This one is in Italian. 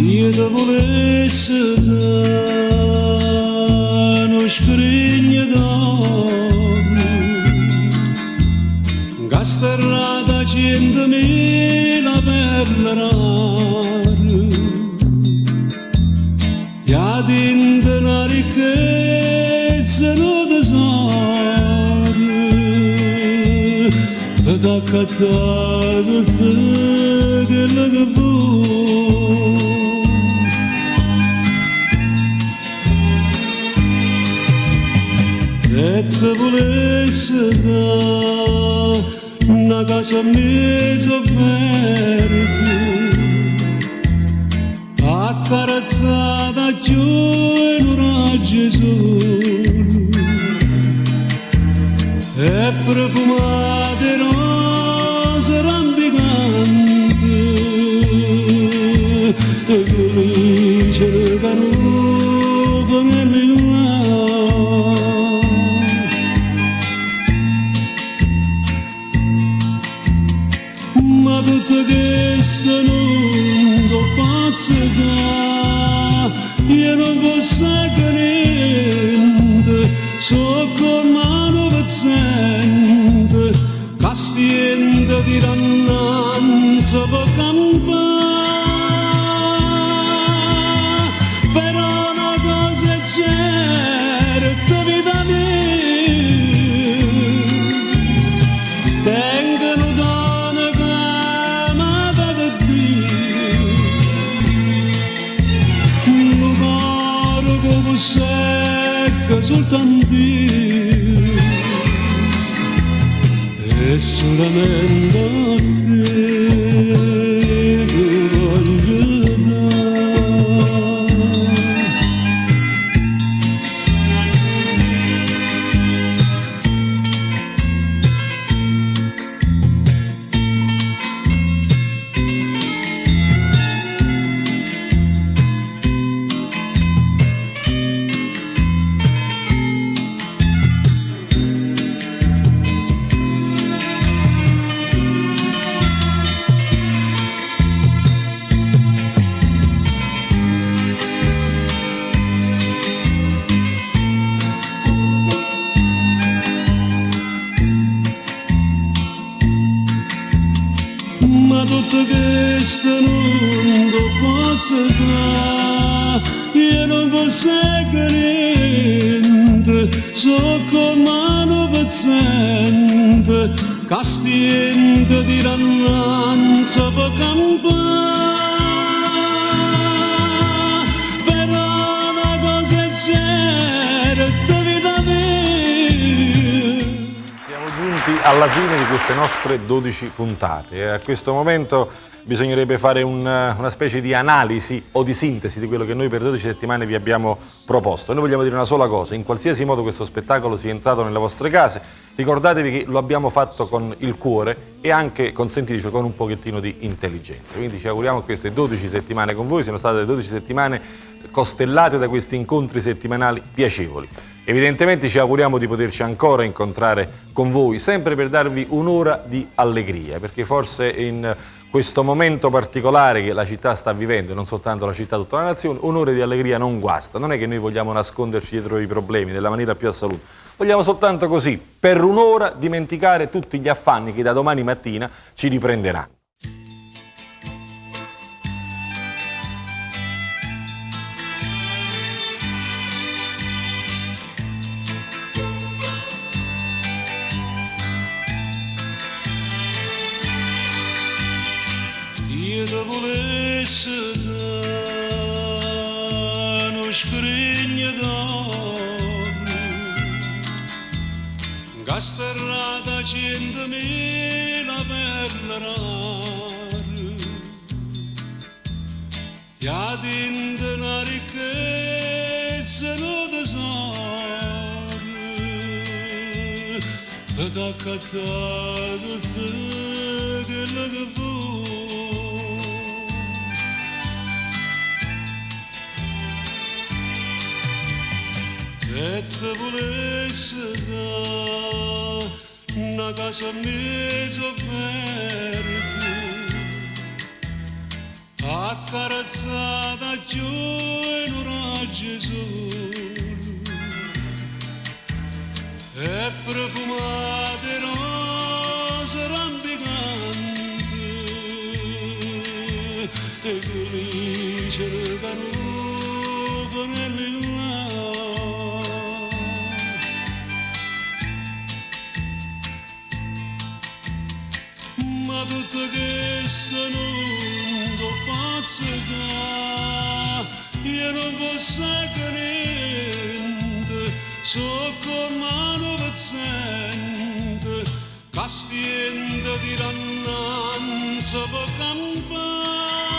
Io ti volessi dare uno scrigno d'oro, gasterrata 100.000 perle rare, e adinto una ricchezza non tesoro, ed accattato te quello che vuoi. E te volessi dare una casa mezzo verde, accarezzata giù in un raggio sole, e profumate rose rampicanti, e quelli cercano nel ma tutto questo non lo posso dare, io non posso niente, so con mano pezzente, castiendo di rannanza per campare, però una cosa è certa, vita mia, tengono secca soltanto io, e solamente a te ti voglio dare. Ma tutto questo non lo posso dare, io non posso niente, so con mano pezzente, castiendo di rannanza per campare, però una cosa è certa, vita mia. Siamo giunti alla fine di queste nostre 12 puntate e a questo momento bisognerebbe fare una specie di analisi o di sintesi di quello che noi per 12 settimane vi abbiamo proposto. Noi vogliamo dire una sola cosa: in qualsiasi modo questo spettacolo sia entrato nelle vostre case, ricordatevi che lo abbiamo fatto con il cuore e anche, consentiteci, con un pochettino di intelligenza. Quindi ci auguriamo che queste 12 settimane con voi siano state 12 settimane costellate da questi incontri settimanali piacevoli. Evidentemente ci auguriamo di poterci ancora incontrare con voi, sempre per darvi un'ora di allegria, perché forse in questo momento particolare che la città sta vivendo, e non soltanto la città, tutta la nazione, un'ora di allegria non guasta. Non è che noi vogliamo nasconderci dietro i problemi nella maniera più assoluta, vogliamo soltanto così, per un'ora, dimenticare tutti gli affanni che da domani mattina ci riprenderanno. Io ti volessi dare uno scrigno d'oro, gasterrata 100.000 perle rare, e adinto una ricchezza non tesoro, ed accattato te quello che vuoi. E te volessi dare una casa mezzo verde, accarezzata giù in un raggio sole e profumate rose rampicanti e felice le garofane lillà. Ma tutto questo non lo posso fare, io non posso niente, so come un pezzente, castiente di rannanza per campare.